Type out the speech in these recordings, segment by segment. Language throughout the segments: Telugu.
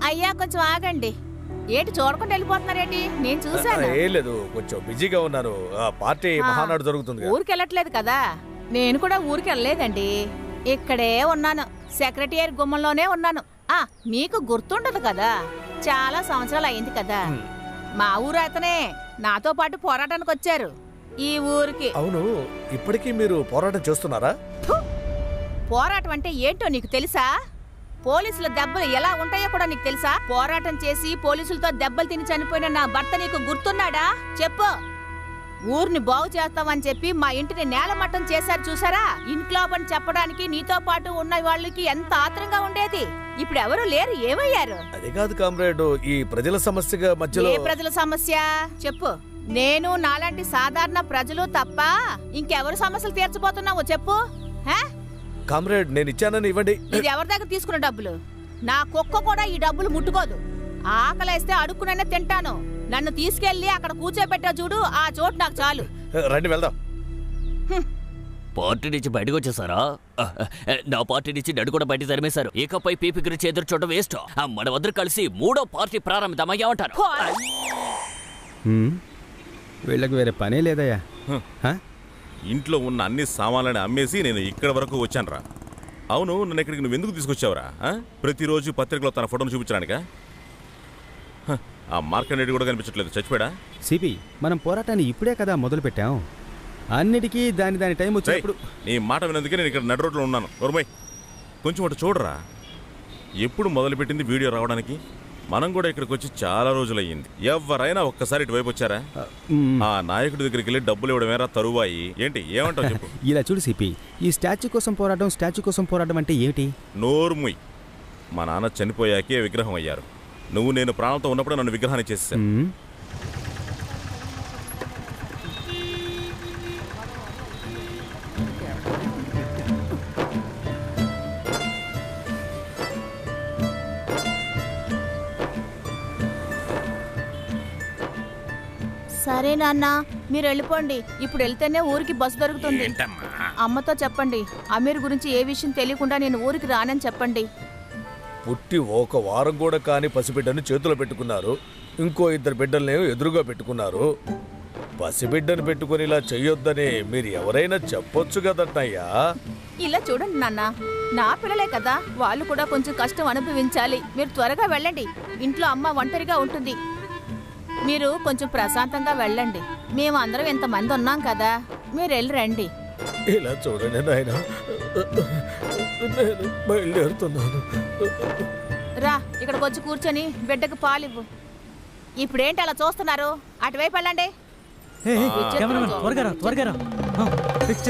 అయ్యా కొంచెం ఆగండి. ఏంటి చూడకుండా వెళ్ళిపోతున్నారేంటి? నేను చూశాను. ఏం లేదు, కొంచెం బిజీగా ఉన్నాను. పార్టీ మహానాడు జరుగుతుంది. ఊరికి వెళ్ళట్లేదు కదా? నేను కూడా ఊరికి వెళ్ళలేదండి, ఇక్కడే ఉన్నాను. సెక్రటరీ గుమ్మంలోనే ఉన్నాను. మీకు గుర్తుండదు కదా, చాలా సంవత్సరాలు అయింది కదా. మా ఊరు అతనే నాతో పాటు పోరాటానికి వచ్చారు ఈ ఊరికి. అవును, ఇప్పటికీ మీరు పోరాటం చేస్తున్నారా? పోరాటం అంటే ఏంటో నీకు తెలుసా? పోలీసుల దెబ్బలు ఎలా ఉంటాయో కూడా నీకు తెలుసా? పోరాటం చేసి పోలీసులతో దెబ్బలు తిని చనిపోయిన నా భర్త నీకు గుర్తున్నాడా? చెప్పు. ఊరిని బాగు చేస్తామని చెప్పి మా ఇంటిని నేలమట్టం చేశారు చూసారా? ఇంట్లో పని చెప్పడానికి నీతో పాటు ఉన్న వాళ్ళకి ఎంత ఆత్రంగా ఉండేది. ఇప్పుడు ఎవరు లేరు, ఏమయ్యారు? అది కాదు కామ్రేడ్, ఈ ప్రజల సమస్యగా మధ్యలో. ఏ ప్రజల సమస్య చెప్పు. నేను నాలాంటి సాధారణ ప్రజలు తప్ప ఇంకెవరు సమస్యలు తీర్చబోతున్నావో చెప్పు. కామ్రేడ్, నేను ఇచ్చానని ఇవ్వండి. ఇది ఎవరి దగ్గర తీసుకున్న డబ్బులు? నా కుక్క కూడా ఈ డబ్బులు ముట్టుకోదు. ఆకలేస్తే అడుక్కునైనా తింటాను. నన్ను తీసుకెళ్లి అక్కడ కూర్చోబెట్టా చూడు, ఆ చోటు నాకు చాలు. రండి వెళ్దాం. పార్టీ నుంచి బయటకు వచ్చేసారా? నా పార్టీ నుంచి నన్ను కూడా బయట తరిమేశారు. ఇకపై పీపీ గురించి ఎదురు చూడడం వేస్ట్. మనమందరూ కలిసి 3వ పార్టీ ప్రారంభిద్దామయ్యా అంటారు. వీళ్ళకి వేరే పనే లేదయ్యా. ఇంట్లో ఉన్న అన్ని సామాన్లని అమ్మేసి నేను ఇక్కడ వరకు వచ్చానురా. అవును, నన్ను ఇక్కడికి నువ్వు ఎందుకు తీసుకొచ్చావురా? ప్రతిరోజు పత్రికలో తన ఫోటోను చూపించడానికా? ఆ మార్కండేయుడు కూడా కనిపించట్లేదు, చచ్చిపోయాడా? సిపి, మనం పోరాటాన్ని ఇప్పుడే కదా మొదలు పెట్టాం. అన్నిటికీ దాని టైం వచ్చినప్పుడు. నీ మాట వినందుకే నేను ఇక్కడ నడు రోడ్లో ఉన్నాను. ఓర్మై, కొంచెం అటు చూడరా. ఎప్పుడు మొదలుపెట్టింది వీడియో రావడానికి? మనం కూడా ఇక్కడికి వచ్చి చాలా రోజులయ్యింది. ఎవరైనా ఒక్కసారి ఇటువైపు వచ్చారా? ఆ నాయకుడి దగ్గరికి వెళ్ళి డబ్బులు ఇవ్వడమేరా తరువాయి. ఏంటి, ఏమంటావు చెప్పు. ఇలా చూడు సిపి, ఈ స్టాచ్యూ కోసం పోరాటం అంటే ఏమిటి? నోర్ముయ్. మా నాన్న చనిపోయాకే విగ్రహం అయ్యారు. నువ్వు నేను ప్రాణంతో ఉన్నప్పుడు నన్ను విగ్రహాన్ని చేసేసాను. సరే నాన్న, మీరు వెళ్ళిపోండి. ఇప్పుడు వెళ్తేనే ఊరికి బస్సు దొరుకుతుంది. అమ్మతో చెప్పండి, అమీర్ గురించి ఏ విషయం తెలియకుండా నేను ఊరికి రానని చెప్పండి. పుట్టి 1 వారం కూడా కాని పసిబిడ్డను చేతిలో పెట్టుకున్నారు. ఇంకో 2 బిడ్డల్ని ఎదురుగా పెట్టుకున్నారు. పసిబిడ్డను పెట్టుకుని ఇలా చెయ్యొద్దని మీరు ఎవరైనా చెప్పొచ్చు కదన్నయ్యా. ఇలా చూడండి నాన్న, నా పిల్లలే కదా, వాళ్ళు కూడా కొంచెం కష్టం అనుభవించాలి. మీరు త్వరగా వెళ్ళండి. ఇంట్లో అమ్మ ఒంటరిగా ఉంటుంది. మీరు కొంచెం ప్రశాంతంగా వెళ్ళండి. మేము అందరం ఇంతమంది ఉన్నాం కదా, మీరు వెళ్ళి రండి. ఇలా చూడండి నాయన, నేను బయలుదేరుతున్నాను. రా, ఇక్కడికి వచ్చి కూర్చొని బిడ్డకు పాలివ్వు. ఇప్పుడేంటి అలా చూస్తున్నారు? అటువైపు వెళ్ళండి.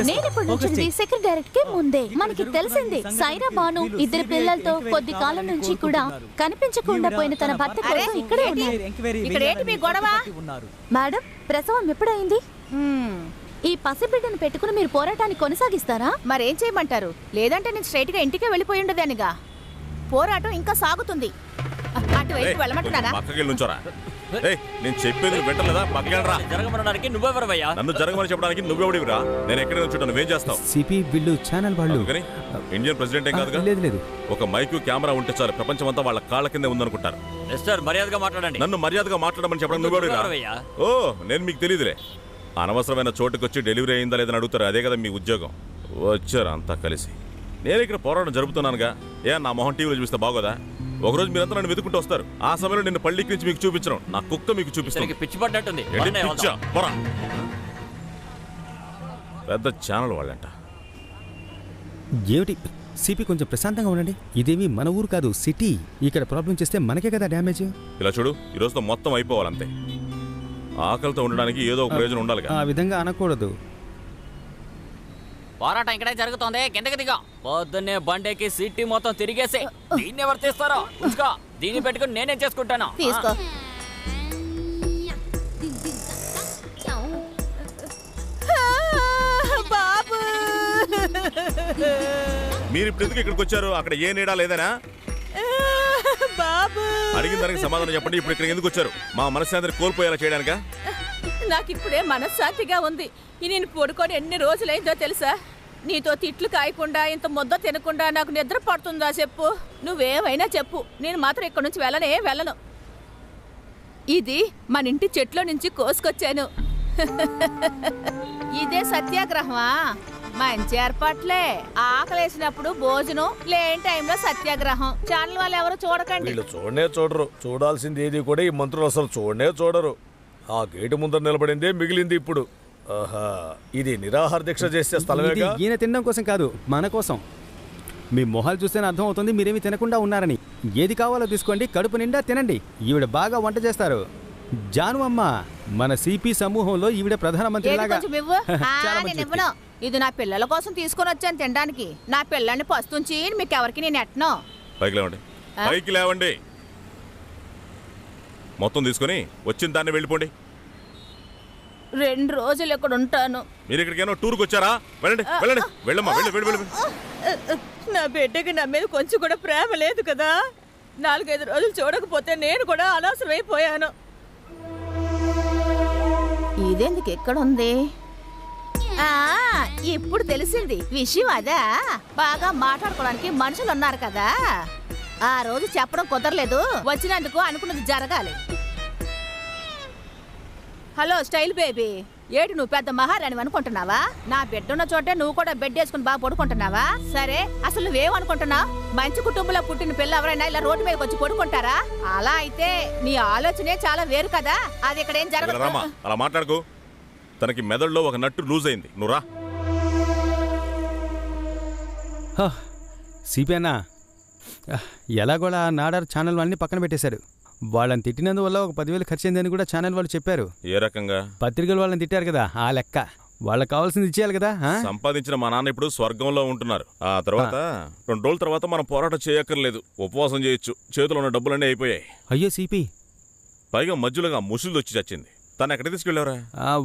నేను ఇప్పుడు నుంచి సెక్రటరీ కి ముందే మనకి తెలిసింది. సైరా బాను 2 పిల్లలతో కొద్ది కాలం నుంచి కూడా కనిపించకుండా పోయిన తన భర్త కోసం ఇక్కడే ఉన్నారు. ఇక్కడేంటి మీ గొడవ? మేడం, ప్రసవం ఎప్పుడైంది? ఈ పసిబిడ్డను పెట్టుకుని మీరు పోరాటాన్ని కొనసాగిస్తారా? మరేం చేయమంటారు? లేదంటే నేను స్ట్రైట్ గా ఇంటికే వెళ్ళిపోయి ఉండదానిగా. పోరాటం ఇంకా సాగుతుంది. అటువైపు వెళ్ళమంటున్నారా? నేను చెప్పేది వింటలేదా? పక్కకెళ్ళరా. జరగమనడానికి నువ్వెవరవయ్యా? నన్ను జరగమని చెప్పడానికి నువ్వెవడివిరా? నేను ఎక్కడ నుంచుంటా, నువ్వేం చేస్తావు? సిపి, వీళ్ళు ఛానల్ వాళ్ళు. ఇండియన్ ప్రెసిడెంట్ ఏం కాదుగా? లేదు. ఒక మైకు కెమెరా ఉంటే చాలు, ప్రపంచం అంతా వాళ్ళ కాళ్ళ కింద ఉందనుకుంటారు. మర్యాదగా మాట్లాడండి. నన్ను మర్యాదగా మాట్లాడమని చెప్పడం నువ్వెవడివిరా? ఓ, నేను మీకు తెలియదులే. అనవసరమైన చోటుకు వచ్చి డెలివరీ అయిందా లేదని అడుగుతారు. అదే కదా మీ ఉద్యోగం. వచ్చారు అంతా కలిసి. నేను ఇక్కడ పోరాటం జరుపుతున్నానుగా. నా మొహం టీవీలో చూస్తే బాగోదా? ఒకరోజు మీరంతా నన్ను వెతుకుంటూ వస్తారు. ఆ సమయంలో నిన్ను పళ్ళకి నుంచి మీకు చూపించడం, నా కుక్క మీకు చూపిస్తాను. పిచ్చి పడ్డట్టుంది. పెద్ద ఛానల్ వాళ్ళంట. ఏమిటి సిపి, కొంచెం ప్రశాంతంగా ఉండండి. ఇదేమి మన ఊరు కాదు, సిటీ. ఇక్కడ ప్రాబ్లం చేస్తే మనకే కదా డ్యామేజ్. ఇలా చూడు, ఈ రోజుతో మొత్తం అయిపోవాలంతే. ఆకలితో ఉండడానికి ఏదో ఒక ప్రయోజనం ఉండాలి. ఆ విధంగా అనకూడదు. పోరాటం ఇక్కడే జరుగుతోంది, కిందకి దిగా. పొద్దున్నే బండేకి సిటీ మొత్తం తిరిగేసి దీన్ని ఎవరు తీస్తారో ఉంచుకో. దీన్ని పెట్టుకుని నేనేం చేసుకుంటాను. తీసుకో. మీరు ఇప్పుడు ఎందుకు ఇక్కడికి వచ్చారు? అక్కడ ఏ నీడా లేదనా? అడిగిన దానికి సమాధానం చెప్పండి. ఇప్పుడు ఇక్కడికి ఎందుకు వచ్చారు? మా మనశ్శాంతిని కోల్పోయేలా చేయడానికా? నాకు ఇప్పుడే మనశ్శాంతిగా ఉంది. నేను పడుకొని ఎన్ని రోజులైందో తెలుసా? నీతో తిట్లు కాయకుండా ఇంత ముద్ద తినకుండా నాకు నిద్ర పడుతుందా చెప్పు? నువ్వేమైనా చెప్పు, నేను మాత్రం ఇక్కడి నుంచి వెళ్ళను. ఇది మన ఇంటి చెట్లో నుంచి కోసుకొచ్చాను. ఇదే సత్యాగ్రహమా? మంచి ఏర్పాట్లే. ఆకలేసినప్పుడు భోజనం, లేని టైంలో సత్యాగ్రహం. ఛానల్ వాళ్ళు ఎవరు చూడకండి. వీళ్ళు చూడరు. చూడాల్సింది ఏది కూడా ఈ మంత్రులు అసలు చూడరు. ఆ గేటు ముందర నిలబడిందే మిగిలింది ఇప్పుడు. ఆహా, ఇది నిరాహార దీక్ష చేసే స్థలమేగా. ఈయన తినడం కోసం కాదు, మన కోసం. మీ మొహాలు చూస్తేనే అర్థం అవుతుంది మీరేమి తినకుండా ఉన్నారని. ఏది కావాలో తీసుకోండి, కడుపు నిండా తినండి. ఈవిడ బాగా వంట చేస్తారు. జాను అమ్మ, మన సిపి సమూహంలో ఈవిడ ప్రధానమంత్రి లాగా. ఇది నా పిల్లల కోసం తీసుకొని వచ్చాను తినడానికి. నా పిల్లల్ని పస్తుంచి మీకెవరికి నేను ఎట్టను. పైకి లేవండి. మొత్తం తీసుకొని వచ్చిన దాన్ని వెళ్ళిపోండి. 2 రోజులు ఇక్కడ ఉంటాను. మీరు ఇక్కడికేమో టూర్కి వచ్చారా? వెళ్ళండి. వెళ్ళమ్మా, వెళ్ళి. నా బిడ్డకి నా మీద కొంచెం కూడా ప్రేమ లేదు కదా. 4-5 రోజులు చూడకపోతే నేను కూడా అనవసరమైపోయాను. ఇదెందుకు ఎక్కడ ఉంది? ఇప్పుడు తెలిసింది విషయం. అదా, బాగా మాట్లాడుకోవడానికి మనుషులు ఉన్నారు కదా. ఆ రోజు చెప్పడం కుదరలేదు. వచ్చినందుకు అనుకున్నది జరగాలి. హలో స్టైల్ బేబీ, ఏటి నువ్వు పెద్ద మహారాణి అనుకుంటున్నావా? నా బెడ్ ఉన్న చోటే నువ్వు కూడా బెడ్ వేసుకుని బాగా పడుకుంటున్నావా? సరే, అసలు నువ్వేమనుకుంటున్నావు? మంచి కుటుంబంలో పుట్టిన పిల్ల ఎవరైనా ఇలా రోడ్డు మీదకి వచ్చి పడుకుంటారా? అలా అయితే నీ ఆలోచనే చాలా వేరు కదా. అది ఇక్కడ ఏం జరగదు. అలా మాట్లాడుకో. తనకి మెదడులో ఒక నట్టు లూజ్ అయింది. నువ్వు రా. సిపి అన్న, ఎలాగోలా నాడార్ ఛానల్ వాళ్ళని పక్కన పెట్టేశారు. వాళ్ళని తిట్టినందువల్ల ఒక 10,000 ఖర్చు అయిందని కూడా ఛానల్ వాళ్ళు చెప్పారు. ఏ రకంగా? పత్రికలు వాళ్ళని తిట్టారు కదా, ఆ లెక్క. వాళ్ళకి కావాల్సింది ఇచ్చేయాలి కదా. సంపాదించిన మా నాన్న ఇప్పుడు స్వర్గంలో ఉంటున్నారు. ఆ తర్వాత 2 రోజుల తర్వాత మనం పోరాటం చేయక్కర్లేదు, ఉపవాసం చేయొచ్చు. చేతిలో ఉన్న డబ్బులన్నీ అయిపోయాయి. అయ్యో సిపి, పైగా మధ్యలోగా ముసులు వచ్చి చచ్చింది. తను ఎక్కడ తీసుకెళ్ళారా?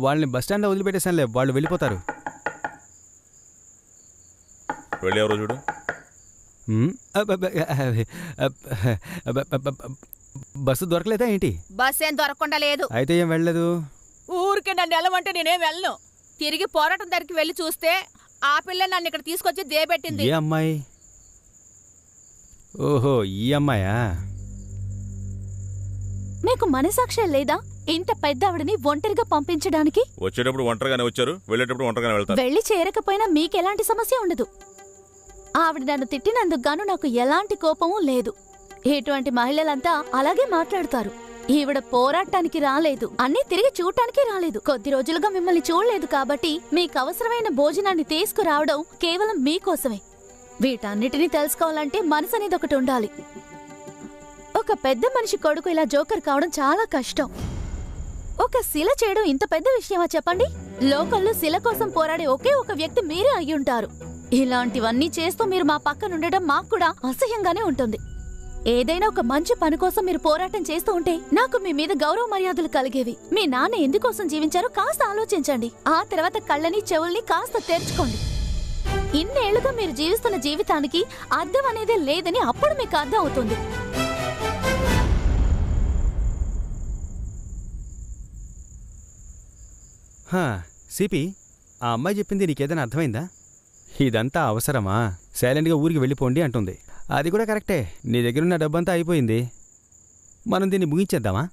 వాళ్ళని బస్టాండ్లో వదిలిపెట్టేసానులే, వాళ్ళు వెళ్ళిపోతారు. వెళ్ళేవరో చూడు. బస్సు దొరకలేదా ఏంటి? బస్ ఏం దొరకకుండా లేదు. అయితే ఏం వెళ్ళలేదు. ఊరికే నన్ను వెళ్ళమంటే నేనేం వెళ్ళను. తిరిగి పోరాటం దగ్గరికి వెళ్ళి చూస్తే ఆ పిల్ల నన్ను ఇక్కడ తీసుకొచ్చి దేబెట్టింది. ఏ అమ్మాయి? ఓహో, ఈ అమ్మాయా? మీకు మనసాక్షి లేదా ఇంత పెద్ద ఆవిడని ఒంటరిగా పంపించడానికి? వచ్చేటప్పుడు ఒంటరిగానే వచ్చారు, వెళ్ళేటప్పుడు ఒంటరిగానే వెళ్తారు. వెళ్ళి చేరకపోయినా మీకెలాంటి సమస్య ఉండదు. ఆవిడ నన్ను తిట్టినందుకు గాను నాకు ఎలాంటి కోపమూ లేదు. ఇటువంటి మహిళలంతా అలాగే మాట్లాడతారు. ఈవిడ పోరాటానికి రాలేదు, అన్నీ తిరిగి చూడటానికి రాలేదు. కొద్ది రోజులుగా మిమ్మల్ని చూడలేదు కాబట్టి మీకు అవసరమైన భోజనాన్ని తీసుకురావడం కేవలం మీకోసమే. వీటన్నిటినీ తెలుసుకోవాలంటే మనసు అనేది ఒకటి ఉండాలి. ఒక పెద్ద మనిషి కొడుకు ఇలా జోకర్ కావడం చాలా కష్టం. ఒక శిల చేయడం ఇంత పెద్ద విషయమా చెప్పండి? లోకల్లో శిల కోసం పోరాడే ఒకే ఒక వ్యక్తి మీరే అయ్యుంటారు. ఇలాంటివన్నీ చేస్తూ మీరు మా పక్కనుండడం మాకు కూడా అసహ్యంగానే ఉంటుంది. ఏదైనా ఒక మంచి పని కోసం మీరు పోరాటం చేస్తూ ఉంటే నాకు మీ మీద గౌరవ మర్యాదలు కలిగేవి. మీ నాన్న ఎందుకోసం జీవించారో కాస్త ఆలోచించండి. ఆ తర్వాత కళ్ళని చెవుల్ని కాస్త తెరుచుకోండి. ఇన్నేళ్లుగా మీరు జీవిస్తున్న జీవితానికి అర్థం అనేదే లేదని అప్పుడు మీకు అర్థం అవుతుంది. సిపి, ఆ అమ్మాయి చెప్పింది నీకేదైనా అర్థమైందా? ఇదంతా అవసరమా? సైలెంట్గా ఊరికి వెళ్ళిపోండి అంటుంది. అది కూడా కరెక్టే. నీ దగ్గరున్న డబ్బంతా అయిపోయింది. మనం దీన్ని ముగించేద్దామా?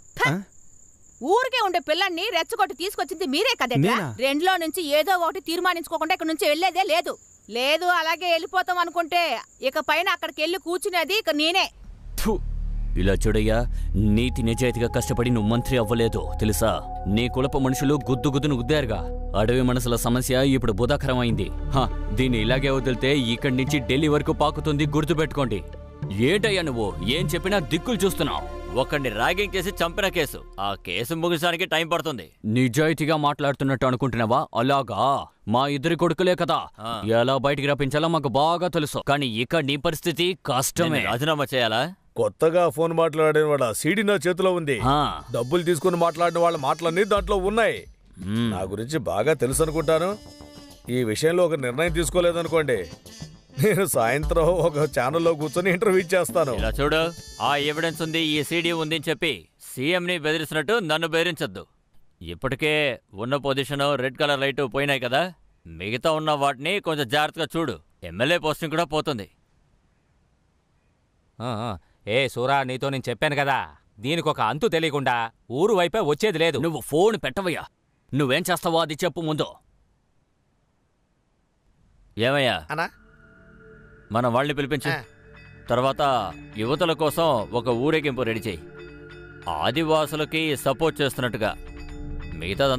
ఊరికే ఉండే పిల్లల్ని రెచ్చగొట్టి తీసుకొచ్చింది మీరే కదా. 2లో నుంచి ఏదో ఒకటి తీర్మానించుకోకుండా ఇక్కడ నుంచి వెళ్లేదే లేదు. లేదు అలాగే వెళ్ళిపోతాం అనుకుంటే ఇక పైన అక్కడికి వెళ్ళి కూర్చునేది ఇక నేనే. ఇలా చూడయ్యా, నీతి నిజాయితీగా కష్టపడి నువ్వు మంత్రి అవ్వలేదు తెలుసా? నీ కులప మనుషులు గుద్దును గుద్దారుగా. అడవి మనసుల సమస్య ఇప్పుడు బుధాకరం అయింది. దీన్ని ఇలాగే వదిలితే ఇక్కడి నుంచి ఢిల్లీ వరకు పాకుతుంది, గుర్తుపెట్టుకోండి. ఏంటయ్యా నువ్వు ఏం చెప్పినా దిక్కులు చూస్తున్నావు. ఒకడిని ర్యాగింగ్ చేసి చంపిన కేసు, ఆ కేసు ముగించడానికి టైం పడుతుంది. నిజాయితీగా మాట్లాడుతున్నట్టు అనుకుంటున్నావా? అలాగా, మా ఇద్దరి కొడుకులే కదా, ఎలా బయటికి రప్పించాలో మాకు బాగా తెలుసు. కానీ ఇక్కడ నీ పరిస్థితి కష్టమే. రాజీనామా చేయాలా? కొత్తగా ఫోన్ మాట్లాడిన వాళ్ళ సీడీ నా చేతిలో ఉంది. డబ్బులు తీసుకుని మాట్లాడిన వాళ్ళ మాటలన్నీ దాంట్లో ఉన్నాయి. నా గురించి బాగా తెలుసు అనుకుంటాను. ఈ విషయంలో ఒక నిర్ణయం తీసుకోలేదనుకోండి, నేను సాయంత్రం ఒక ఛానల్లో కూర్చొని ఇంటర్వ్యూ చేస్తాను. ఇలా చూడు, ఆ ఎవిడెన్స్ ఉంది, ఈ సీడీ ఉంది అని చెప్పి సీఎంని బెదిరిస్తున్నట్టు నన్ను బెదిరించొద్దు. ఇప్పటికే ఉన్న పొజిషన్ రెడ్ కలర్ లైట్ పోయినాయి కదా, మిగతా ఉన్న వాటిని కొంచెం జాగ్రత్తగా చూడు. ఎమ్మెల్యే పోస్టింగ్ కూడా పోతుంది. ఏ సూరా, నీతో నేను చెప్పాను కదా, దీనికి ఒక అంతు తెలియకుండా ఊరు వైపే వచ్చేది లేదు. నువ్వు ఫోన్ పెట్టవయ్యా. నువ్వేం చేస్తావో అది చెప్పు ముందు. ఏమయ్యా, మనం వాళ్ళని పిలిపించు. తర్వాత యువతల కోసం ఒక ఊరేగింపు రెడీ చేయి. ఆదివాసులకి సపోర్ట్ చేస్తున్నట్టుగా. మిగతాదంతా